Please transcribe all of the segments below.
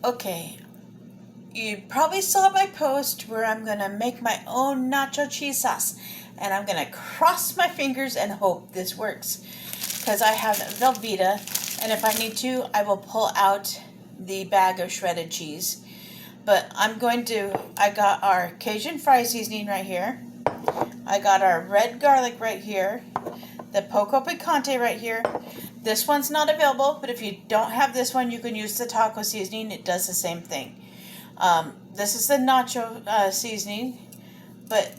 Okay, you probably saw my post where I'm going to make my own nacho cheese sauce. And I'm going to cross my fingers and hope this works. Because I have Velveeta, and if I need to, I will pull out the bag of shredded cheese. But I got our Cajun fry seasoning right here. I got our red garlic right here. The poco picante right here. This one's not available, but if you don't have this one, you can use the taco seasoning. It does the same thing. This is the nacho seasoning, but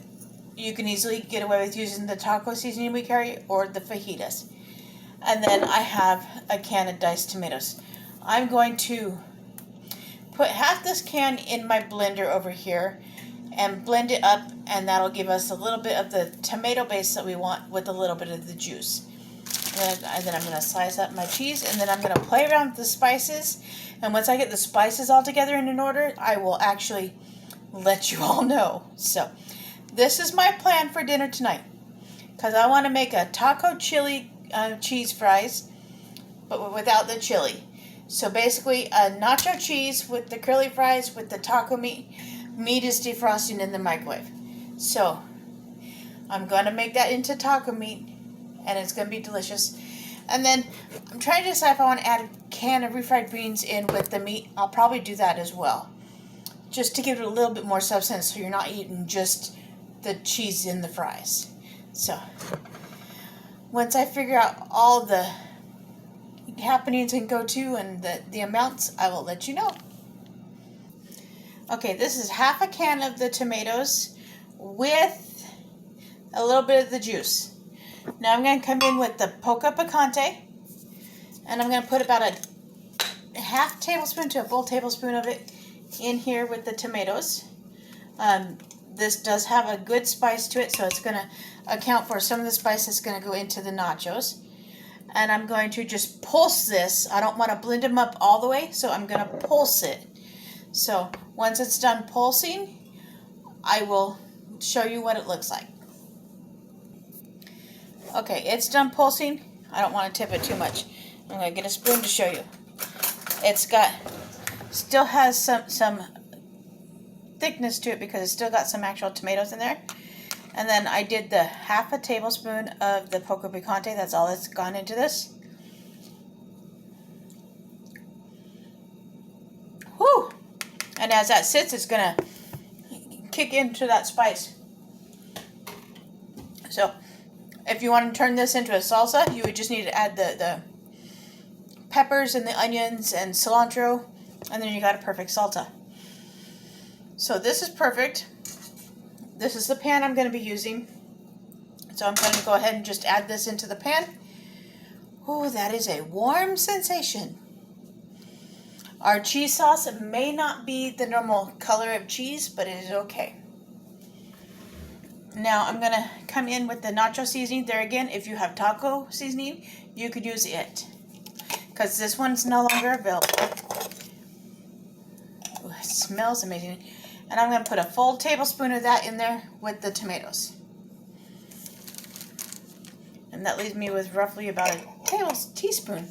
you can easily get away with using the taco seasoning we carry or the fajitas. And then I have a can of diced tomatoes. I'm going to put half this can in my blender over here and blend it up, and that'll give us a little bit of the tomato base that we want with a little bit of the juice. And then I'm going to slice up my cheese, and then I'm going to play around with the spices. And once I get the spices all together and in order, I will actually let you all know. So this is my plan for dinner tonight, because I want to make a taco chili cheese fries, but without the chili. So basically a nacho cheese with the curly fries with the taco meat. Meat is defrosting in the microwave. So I'm going to make that into taco meat, and it's going to be delicious. And then I'm trying to decide if I want to add a can of refried beans in with the meat. I'll probably do that as well, just to give it a little bit more substance so you're not eating just the cheese in the fries. So once I figure out all the happenings and go-to and the amounts, I will let you know. Okay, this is half a can of the tomatoes with a little bit of the juice. Now I'm going to come in with the poco picante, and I'm going to put about a half tablespoon to a full tablespoon of it in here with the tomatoes. This does have a good spice to it, so it's going to account for some of the spice that's going to go into the nachos. And I'm going to just pulse this. I don't want to blend them up all the way, so I'm going to pulse it. So once it's done pulsing, I will show you what it looks like. Okay, it's done pulsing. I don't want to tip it too much. I'm going to get a spoon to show you. Still has some thickness to it because it's still got some actual tomatoes in there. And then I did the half a tablespoon of the poco picante. That's all that's gone into this. Whew! And as that sits, it's going to kick into that spice. So if you want to turn this into a salsa, you would just need to add the peppers and the onions and cilantro, and then you got a perfect salsa. So this is perfect. This is the pan I'm going to be using. So I'm going to go ahead and just add this into the pan. Oh, that is a warm sensation. Our cheese sauce may not be the normal color of cheese, but it is okay. Now I'm going to come in with the nacho seasoning. There again, if you have taco seasoning, you could use it, because this one's no longer available. Ooh, it smells amazing. And I'm going to put a full tablespoon of that in there with the tomatoes. And that leaves me with roughly about a teaspoon.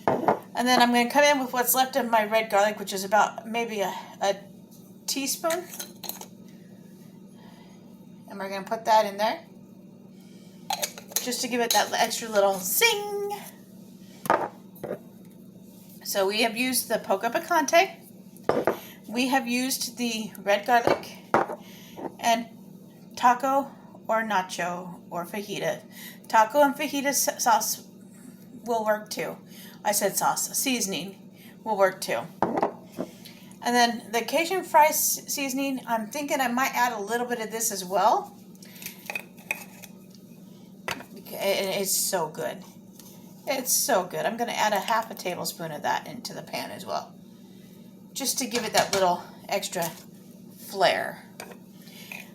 And then I'm going to come in with what's left of my red garlic, which is about maybe a teaspoon. And we're going to put that in there, just to give it that extra little zing. So we have used the poco picante. We have used the red garlic, and taco or nacho or fajita. Taco and fajita sauce will work too. I said sauce. Seasoning will work too. And then the Cajun fry seasoning, I'm thinking I might add a little bit of this as well. It's so good. It's so good. I'm going to add a half a tablespoon of that into the pan as well, just to give it that little extra flair.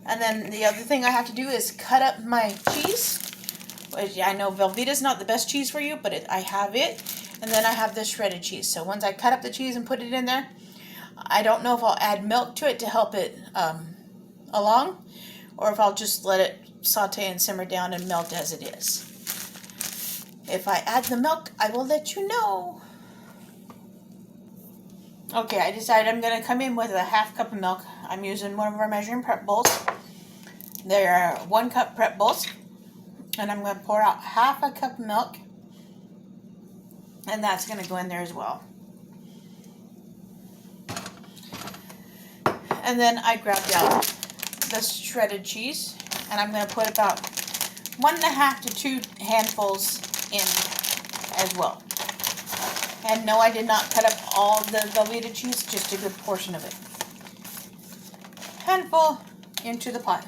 And then the other thing I have to do is cut up my cheese. Which I know Velveeta's not the best cheese for you, but I have it. And then I have the shredded cheese. So once I cut up the cheese and put it in there, I don't know if I'll add milk to it to help it along, or if I'll just let it saute and simmer down and melt as it is. If I add the milk, I will let you know. Okay, I decided I'm going to come in with a half cup of milk. I'm using one of our measuring prep bowls. They're 1 cup prep bowls. And I'm going to pour out half a cup of milk. And that's going to go in there as well. And then I grabbed out the shredded cheese. And I'm going to put about 1.5 to 2 handfuls in as well. And no, I did not cut up all the Velveeta cheese, just a good portion of it. Handful into the pot.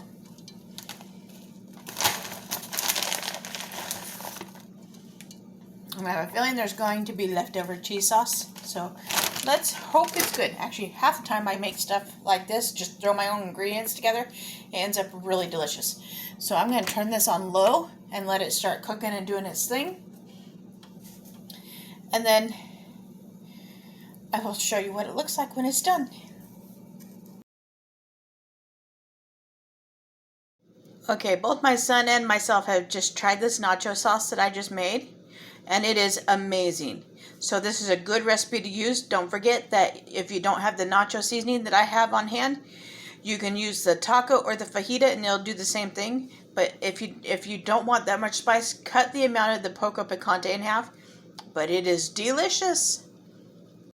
I have a feeling there's going to be leftover cheese sauce, so let's hope it's good. Actually, half the time I make stuff like this, just throw my own ingredients together, it ends up really delicious. So I'm going to turn this on low and let it start cooking and doing its thing. And then I will show you what it looks like when it's done. Okay, both my son and myself have just tried this nacho sauce that I just made, and it is amazing. So this is a good recipe to use. Don't forget that if you don't have the nacho seasoning that I have on hand, you can use the taco or the fajita and it'll do the same thing. But if you don't want that much spice, cut the amount of the poco picante in half. But it is delicious.